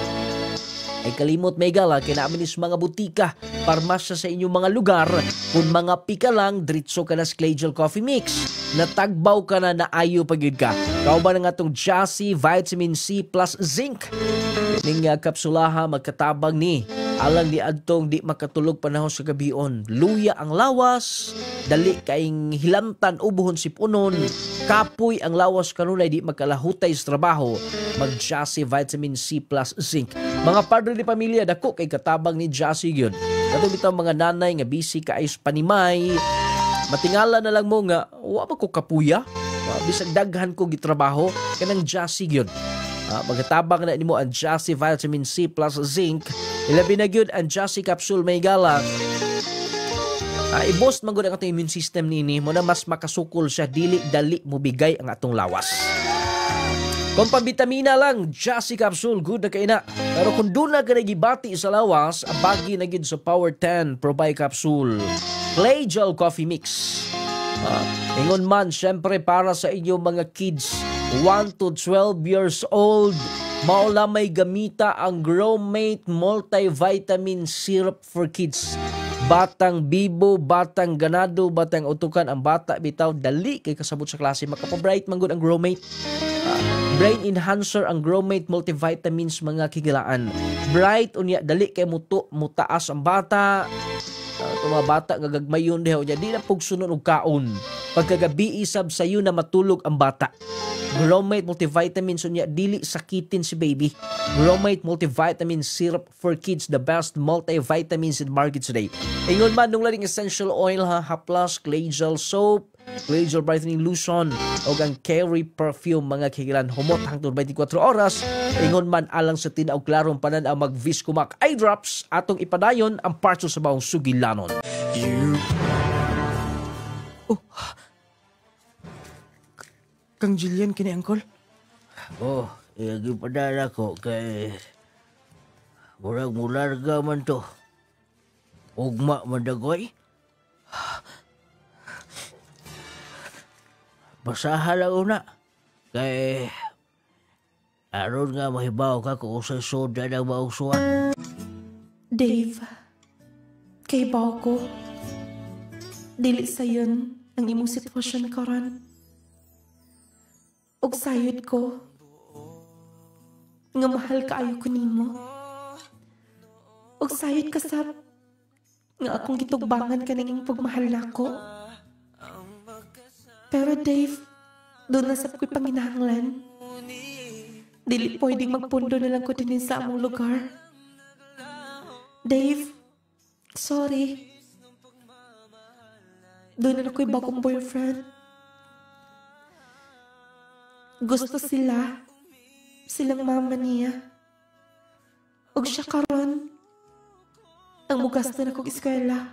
Ay kalimot may gala, kinaminis mga butika, parmasya sa inyong mga lugar, kung mga pika lang, diritso ka na sa Clay Gel Coffee Mix. Natagbaw ka na naayo pagid ka. Kauban nga itong Jassy Vitamin C plus Zinc. Ning kapsulaha magkatabang ni. Alang di adtong di makatulog panahon sa gabion. Luya ang lawas, dali kaing hilantan ubuhon sipunon, kapoy ang lawas kanunay di magkalahutay sa trabaho. Mag-Jassy Vitamin C plus Zinc. Mga padre ni pamilya, dako kay katabang ni Jassy yun. Katong bitaw mga nanay nga busy ka ay panimay, matingala na lang mo nga, wa ba ko kapuya? Bisag daghan ko gitrabaho, kanang Jassy yun. Magatabang na nimo ang Jassy Vitamin C plus Zinc. Ilabi na gyud ang Jassy Capsule may gala. I-boost man gud ang atong immune system nini mo na mas makasukol siya dili dali mo bigay ang atong lawas. Kung pambitamina lang, Jassy Capsule, good na kaina. Pero kung doon na gibati sa lawas, abagi na gid sa Power 10 Probio Capsule. Clay Gel Coffee Mix. Ingon man, syempre para sa inyong mga kids, 1 to 12 years old, maula may gamita ang Growmate Multivitamin Syrup for Kids. Batang bibo, batang ganado, batang utukan, ang bata bitaw, dali kay kasabot sa klase. Makapabright man gud ang Growmate. Brain enhancer ang Growmate multivitamins mga kigilaan. Bright unya dali kay mutaas ang bata. Mga bata gagagmayon diha unya di na pug sunod og kaon. Pagkagabi isab sayo na matulog ang bata. Growmate multivitamins unya dili sakitin si baby. Growmate multivitamin syrup for kids, the best multivitamins in market today. Ingon man nung laring essential oil ha, Haplas, Clay Gel soap, Laser Brightening Lotion o ang Carry Perfume mga kikilan humot hangtod 24 oras. Ingon man alang sa tinaw klarong panan ang mag-Viscomac eye drops atong ipadayon ang parso sa bawang sugilanon. Kang Jillian kini Uncle. Oh, ipadala ko kay murag mularga man to. Ugma man dagoy. Basaha lang una. Kay aron nga mahibaw ka kung usay soda ng maungsuan. Dave, kay baw ko, dili sayon ang imong sitwasyon karon. Og sayod ko, nga mahal kaayo ko nimo. Og sayod ka sab, nga akong gitugbangan ka ng imong pagmahal nako. Pero Dave, doon na sa ko'y panginahanglan. Dili pwedeng magpundo na lang ko din sa among lugar. Dave, sorry. Doon na ako'y bagong boyfriend. Gusto silang mama niya. Og siya karon, ang mugasto na kong eskwela.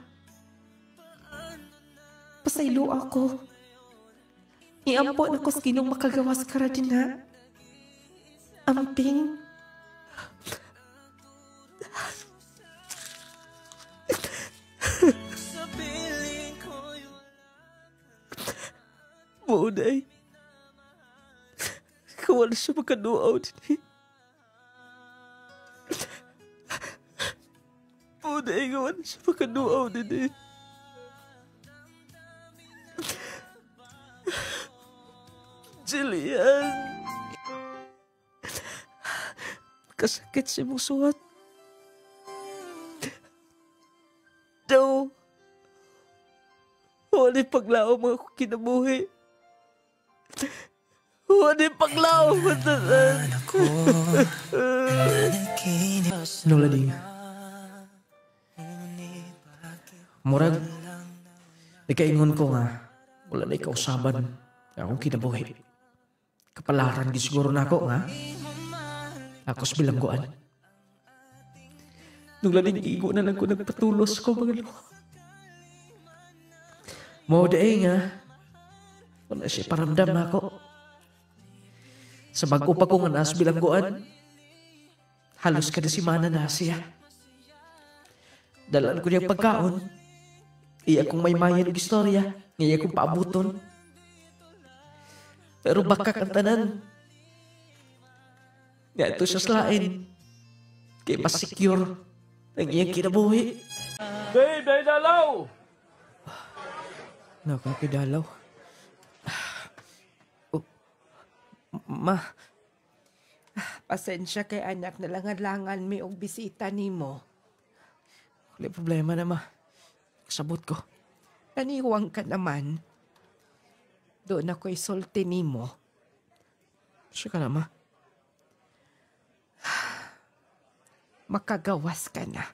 Pasaylo ako. Iampo na ko sa ginong makagawas ka din na. Amping. Mauday. Kawala siya magkanuaw din. Mauday, kawala siya magkanuaw din. Jillian. Kasakit si mong suwat. Daw. Wala paglaw mga kinabuhi. Wala paglaw matasan. Nulading. Murag, ikaingon ko nga, wala na ikaw saban akong kinabuhi. Kapalaran di siguro na ako nga. Akos bilangguan. Nung laning igo na lang ko nagpatulos ko mga lo. Mao daay nga. Wala siya paramdam na ako. Sa bago pa ko nga naas bilangguan, halos kada simana na siya. Dalaan ko niyang pagkaon. Iya kong may mayan og istorya. Iya kong paabuton. Pero bakak ang tanan. Nga ito siya slain. Kaya mas secure ang iyang kinabuhi. Babe, ay dalaw! Nakakidalaw. Ma, pasensya kay anak na langan-langan mi og bisita nimo. Wala problema na ma. Kasabot ko. Naniwang ka naman. Doon ako'y sulti nimo. Siya ka na ma. Makagawas ka na.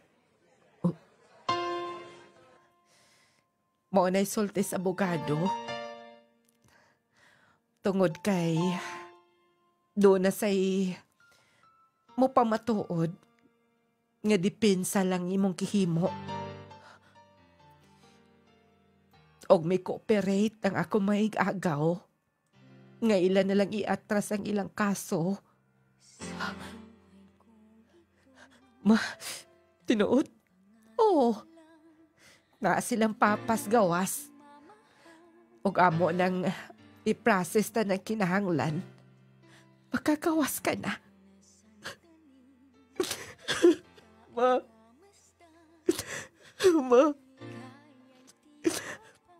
Mo na'y sulti sa abogado. Tungod kay doon na say mo pamatuod nga depensa lang imong kihimo. Og may cooperate ang ako maig-agaw nga ilan na lang iatras ang ilang kaso. Ma, tinuod? Oo. Na silang papas gawas. Og amo nang i-process na ng kinahanglan. Makakawas ka na. Ma.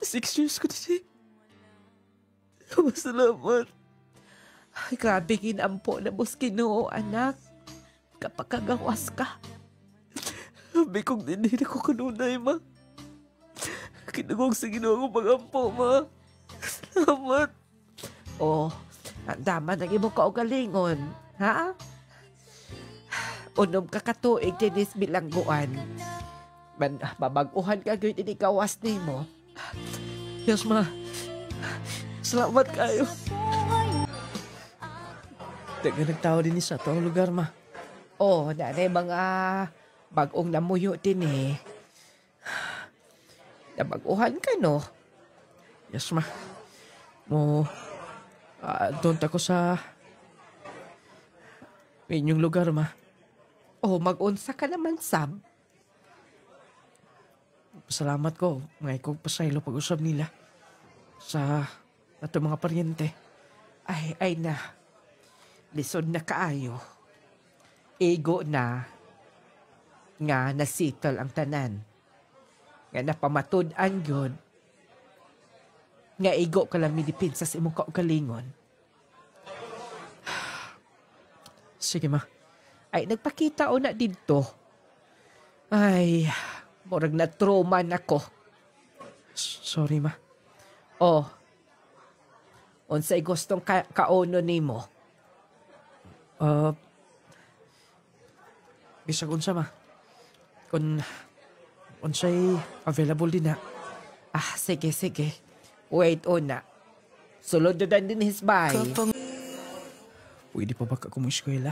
6 years ko na siya. Masalamat. Ay, grabe ginampo na bus Ginoo, anak. Kapag kagawas ka. Sabi kong hindi na ko kanunay, ma. Kinagong sa Ginoo ko pagampo, ma. Salamat. Oh, ang dama ng imong kaugalingon, ha? Unom ka katuig dinis bilangguan. Mabaguhan ka gawin ini gawas ni mo. Yes, ma. Salamat kayo. Daga nagtao din sa itong lugar, ma. Oh, nanay mga bagong namuyo din eh. Nabaguhan ka, no? Yes, ma. Doon ako sa inyong lugar, ma. Oh, mag-unsa ka naman, Sab. Pasalamat ko. Ngay kong pasaylo pag-usap nila sa ato mga paryente. Ay na. Lisod na kaayo. Ego na nga nasitol ang tanan. Nga napamatud-an yun. Nga ego ka lang midipinsa sa imong kaugalingon. Sige, ma. Ay, nagpakita o na dito. Ay, murag na trauma na ko. Sorry, ma. Oh, unsay gustong kauno nimo? Bisag unsa, ma. Kung unsay available din na. Sige. Wait, una. Sulod na din his bay. Pwede pa ba ka kumiskwela?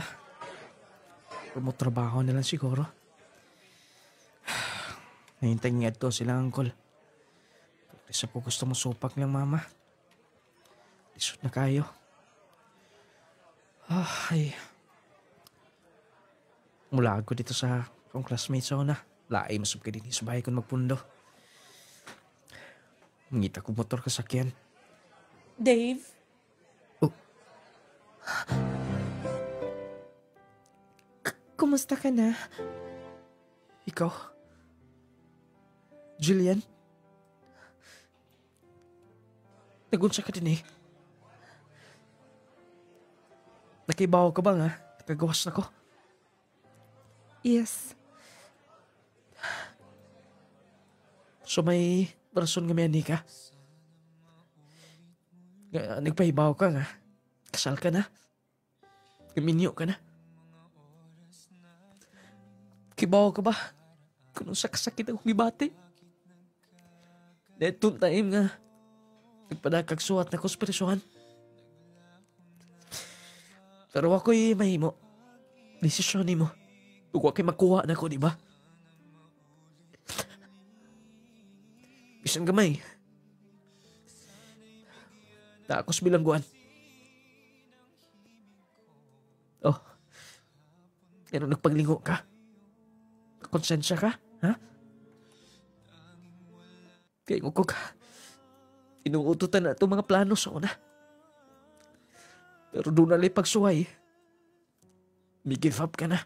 Kung trabaho na lang siguro. Nahintay nga ito sila, Uncle. Isa po gusto mo supak lang, Mama. Lisod na kayo. Ay. Mula ako dito sa akong classmates ako na. Laay masub ka din sa bahay kung magpundo. Mangita ko motor kasakyan. Dave? Oh. Kumusta ka na? Ikaw? Jillian? Nagunsa ka din eh. Nakibaw ka ba nga? Nakagawas na ko? Yes. So may rason nga may ani ka? Nagpahibaw ka nga? Kasal ka na? Gaminyo ka na? Kibaw ka ba? Kung sa kasakit akong gibati? Netong time nga, nagpadakagsuhat na konspirasyon. Pero ako'y mahimo. Desisyon ni mo. Huwag ako'y makuha na ko, di ba? Bisan gamay. Na ako sa bilangguan. Oh. Yan nagpaglingo ka. Konsensya ka, ha? Kaya ko ka. Inuututan na itong mga plano sa una. Pero doon nalang pagsuway. May give up ka na.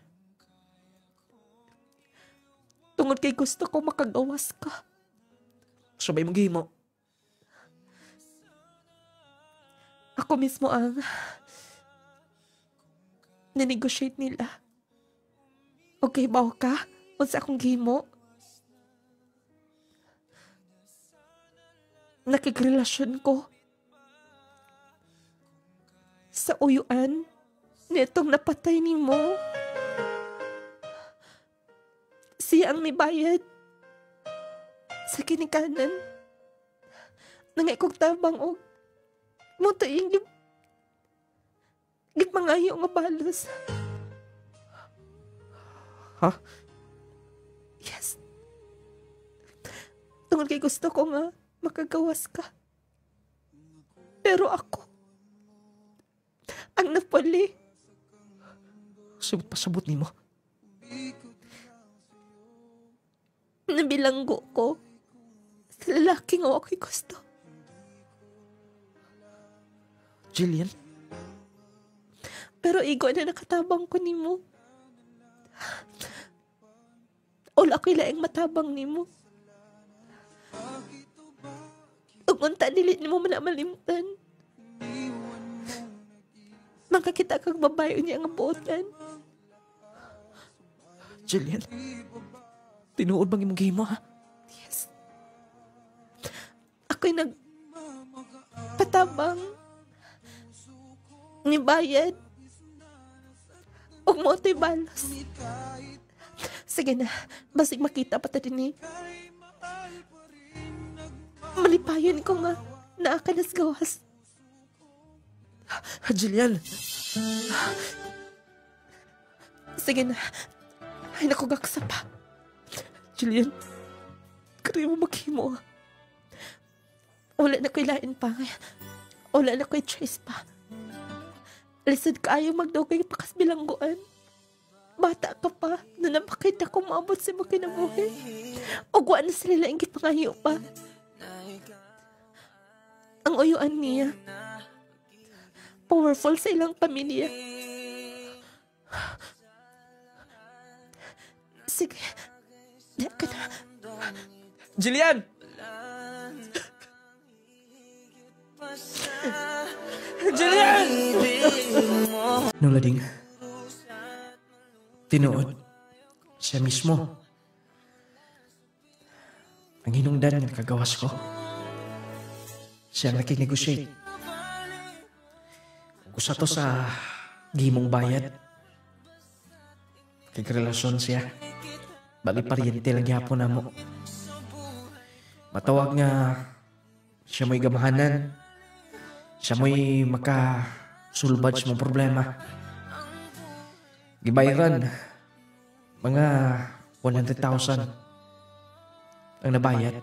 Tungod kay gusto ko makagawas ka. Sabay mong gihimo. Ako mismo ang na-negotiate nila. Okay ba ka? Unsa akong gihimo? Nakikrelasyon ko sa uyuan nitong napatay ni mo. Siya ang nibayad sa kinikanan. Nangay kong tabang o muto yung gipmangayo nga balos. Ha? Yes. Tungod kay gusto ko nga makagawas ka. Pero ako ang napali. Sabot pasabot ni mo. Nabilanggo ko sa lalaki nga ako'y gusto. Jillian? Pero igo na nakatabang ko ni mo. All ako'y laing matabang ni mo. Tugunta dilit ni mo manamalimtan. Makakita kang babae niya nga buotan. Jillian? Tinuod bang imong gihimo, ha? Yes. Ako'y nagpatabang. Nibayad. Huwag mo ito'y balos. Sige na, basig makita pa ta din eh. Malipayon ko nga, naakanas gawas. Jillian, Sige na. Ay, naku, gaksa pa. Jillian, kaya mo maghimo. Wala na ko'y lain pa. Wala na ko'y choice pa. Lisod ka ayaw magdugay pakas bilangguan. Bata ka pa, na napakita ko maabot sa mga kinabuhi. O guwan na sila lang gipangayo pa. Ang uyuan niya, powerful sa ilang pamilya. Sige, diyan ka na. Jillian! Jillian! Nung lading, tinuod siya mismo ang hinungdan ng kagawas ko. Siya ang nakinegosyate. Gusto to sa gimong bayad. Kagrelasyon siya. Bali pariente lang yapon na mo. Matawag nga siya mo'y gamahanan. Siya mo'y makasulbad sa mong problema. Gibayaran mga 100,000 ang nabayad.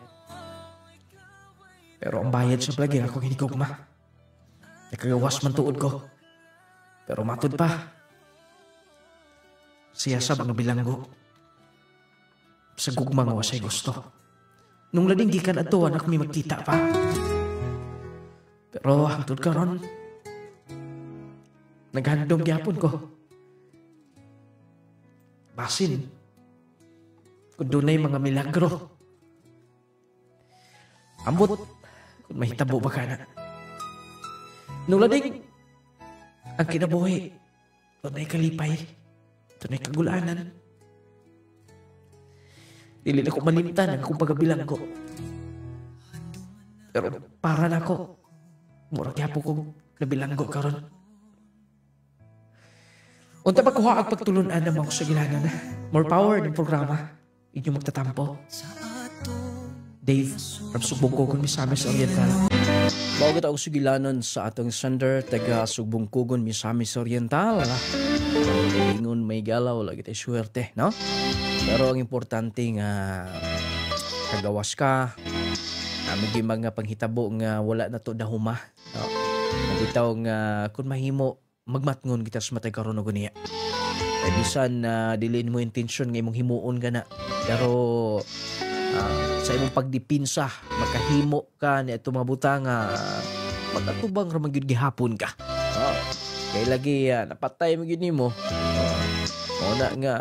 Pero ang bayad sa plagi ako hinigugma. Nakagawas man tuod ko. Pero matod pa. Siya sa mga bilanggo. Sa gugma nga wasay gusto. Nung lading gikan ato anak mi magkita pa. Pero hangtod karon naghandom gyapon ko. Basin. Kung dunay mga milagro. Ambot kung mahitabo ba ka na. Nung lading ang kinabuhi tunay kalipay, tunay kagulanan. Dili na ko malimtan ang akong pagabilang ko. Pero para na ako, murag yapo kong nabilanggo karon. Unta pa kuha ang pagtulunan naman ko sa gilanan. More power ng programa. Inyong magtatampo. Dave, from Sugbong-Kugon, Misamis Oriental. Bawag ang sugilanon sa atong sender, taga Sugbong-Kugon, Misamis Oriental. Ingon may galaw, lagi tayo swerte, no? Pero ang importante nga kagawas ka, may mga panghitabo nga wala na to dahuma. No? Nagitaw nga kung mahimo, magmatngon kita sa matay karon og niya. Ay bisan dili mo intention nga imong himuon ka na. Pero sa imong pagdipinsa, makahimo ka ni ato mga butang magkatubang ra magyud gihapon ka. Kay lagi napatay mo gyud nimo. Una nga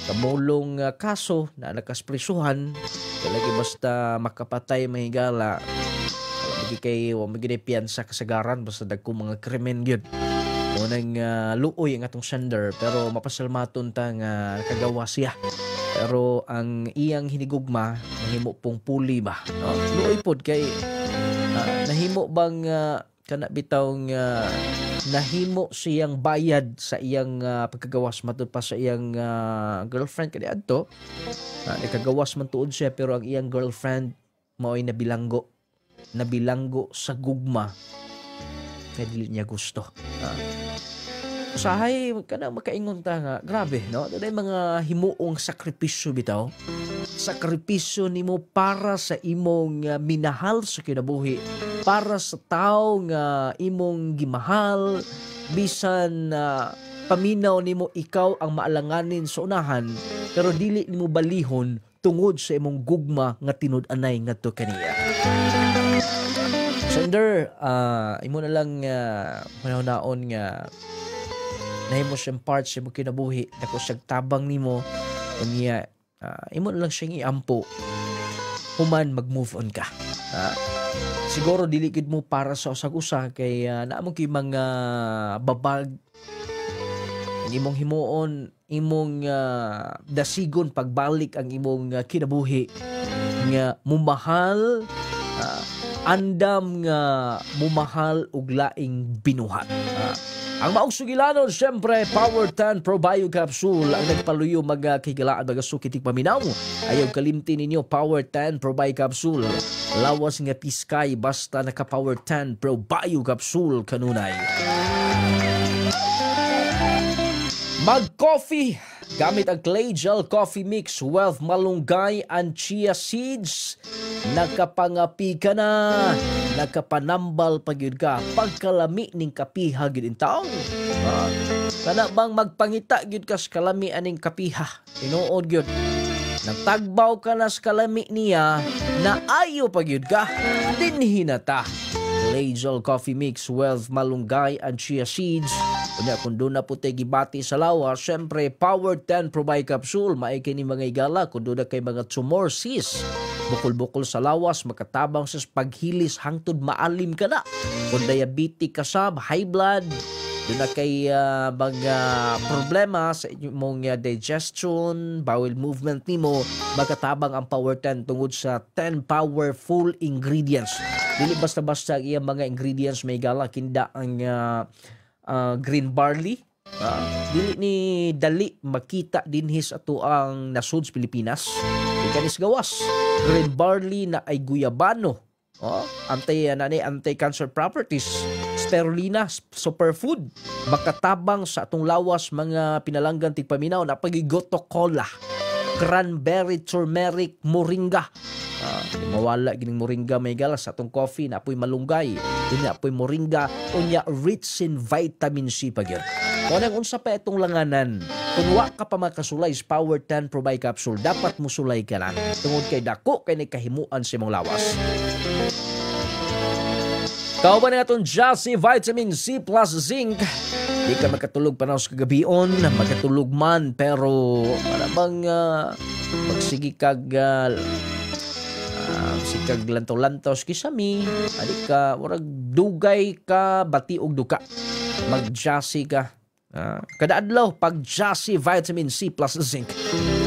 kamulong kaso na nakasprisuhan, kay lagi basta makapatay mahigala. Wa magiging piyansa kasagaran basta dagko mga krimen gyud. Unang luoy ang atong sender pero mapasalmaton ta nga nakagawa siya. Pero ang iyang hinigugma nahimo pong puli ba? No? Luoy pod kay nahimo bang kana bitaw nga nahimo siyang bayad sa iyang pagkagawas matud pa sa iyang girlfriend kadi adto. Nakagawas man tuod siya pero ang iyang girlfriend mao'y nabilanggo sa gugma kaya dili niya gusto. Usahay ka na makaingon ta nga grabe no, doon mga himuong sakripisyo bitaw. Sakripisyo nimo para sa imong minahal sa kinabuhi, para sa tao nga imong gimahal, bisan paminaw nimo ikaw ang maalanganin sa unahan pero dili nimo balihon tungod sa imong gugma nga tinud-anay ngadto kaniya. Sender, imo na lang manahon nga nahimo siyang part sa imong kinabuhi, dako siyang tabang nimo unya imo na lang siyang iampo human mag-move on ka. Siguro dili gid mo para sa usag-usa kay naamong kay mga babag imong himuon imong dasigon pagbalik ang imong kinabuhi nga mumahal andam nga mumahal og laing binuhat. Ang maong sugilanon, syempre, Power 10 Pro Bio Capsule ang nagpaluyo magkigalaan magasukitig paminaw. Ayaw kalimti ninyo, Power 10 Pro Bio Capsule. Lawas nga piskay basta naka Power 10 Pro Bio Capsule kanunay. Mag-coffee gamit ang Clay Gel Coffee Mix with malunggay and chia seeds. Nakapangapi ka na, nakapanambal pagyud ka, pagkalami ning kapiha gid in taong. Kana bang magpangita gid ka sa kalami aning kapiha, tinuod gyud. Nagtagbaw ka na sa kalami niya, na ayo pagyud ka, dinhi na ta. Clay Gel Coffee Mix with malunggay and chia seeds. Kunya kung doon na po tayo gibati sa lawas, syempre Power 10 Pro Bio Capsule, maikay ni mga igala kung doon na kay mga tumor cyst. Bukol-bukol sa lawas, makatabang sa paghilis hangtod maalim ka na. Kung diabetic ka sab, high blood, doon na kay mga problema sa inyong digestion, bowel movement nimo, makatabang ang Power 10 tungod sa 10 powerful ingredients. Dili basta-basta ang iyang mga ingredients, may gala kinda ang green barley. Dili ni dali makita dinhis ato ang nasud sa Pilipinas. Ikanis gawas. Green barley na ay guyabano. Anti-cancer properties. Spirulina, superfood. Makatabang sa atong lawas mga pinalanggan tigpaminaw na pagigoto cola. Cranberry, turmeric, moringa. Mawala gining moringa may galas sa atong coffee na apoy malunggay. Unya apoy moringa, unya rich in vitamin C pagyud. Kung unsa pa itong langanan, kung wa ka pa makasulay sa Power 10 Pro Bio Capsule, dapat musulay ka lang. Tungod kay dako kay nikahimuan sa imong lawas. Kauban nga itong Jassy Vitamin C plus Zinc. Di ka makatulog pa na sa kagabion, makatulog man, pero para bang magsigi kag sikag lantaw-lantaw kisami, adi ka, warag dugay ka, bati og duka. Mag-Jassy ka. Kada adlaw, pag Jassy Vitamin C plus Zinc,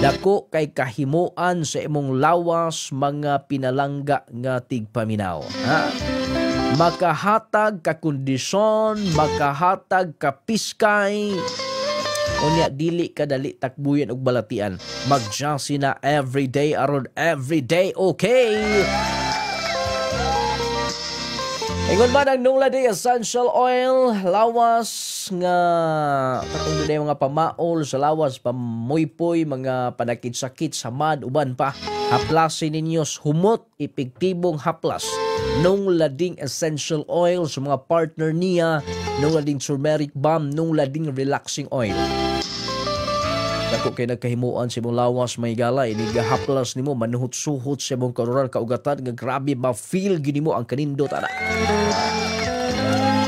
dako kay kahimuan sa imong lawas mga pinalangga nga tigpaminaw. Makahatag ka kondisyon, makahatag ka piskay, unya dili ka dali takbuyan og balatian. Mag-Jassy na everyday aron everyday okay. Ingon man ang Nuladi Essential Oil, lawas nga katong dunay mga pamaol sa lawas, pamuypoy, mga panakit-sakit, samad, uban pa. Haplasin ninyo humot, epektibong haplas. Nunglading Essential Oil sa mga partner niya, Nunglading Turmeric Balm, Nunglading Relaxing Oil. Dako kay nagkahimuan sa imong lawas may gala, inigahaplas nimo manuhot-suhot sa imong karural kaugatan nga grabe ma-feel gini mo ang kanindot ana.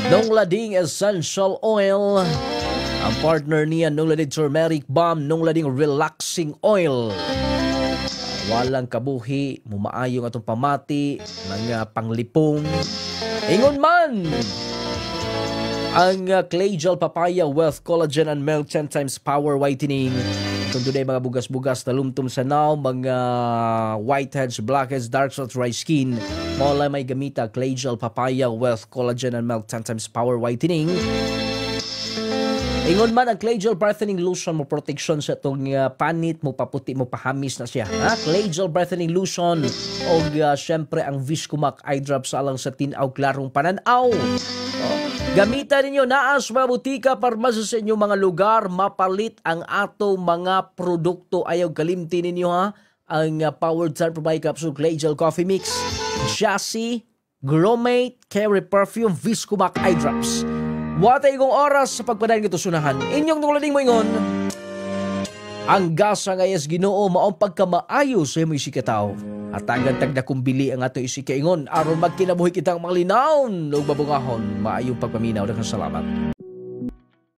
Nunglading Essential Oil, ang partner niya Nunglading Turmeric Balm, Nunglading Relaxing Oil. Walang kabuhi, mumaayo nga itong pamati, mga panglipong. Ingon man! Ang Clay Gel Papaya with Collagen and Milk 10 times Power Whitening. Kung doon ay mga bugas-bugas na lumtum sa naw, mga whiteheads, blackheads, dark spots, dry skin, mawala may gamita Clay Gel Papaya with Collagen and Milk 10 times Power Whitening. Ingon man ang Clay Gel Brightening Lotion mo protection sa itong panit mo, paputi mo, pahamis na siya. Clay Gel Brightening Lotion o syempre ang Viscomac Eye Drops alang sa tinaw klarong pananaw. Gamitan ninyo naas mga butika, parmasa sa inyong mga lugar, mapalit ang ato mga produkto. Ayaw kalimti ninyo ang Power 10 Pro Bio Capsule Clay Gel Coffee Mix, Jassy, Gromate, Carry Perfume, Viscomac Eye Drops. Watay kong oras sa pagpadayon ito sunahan. Inyong tunglading mo ingon, ang gasa ngayas Ginoo maong pagkamaayo sa imo isikataw. At hanggang tagda kumbili ang ato isikaingon aron magkinabuhi kitang malinaw o babungahon. Maayong pagpaminaw. Salamat.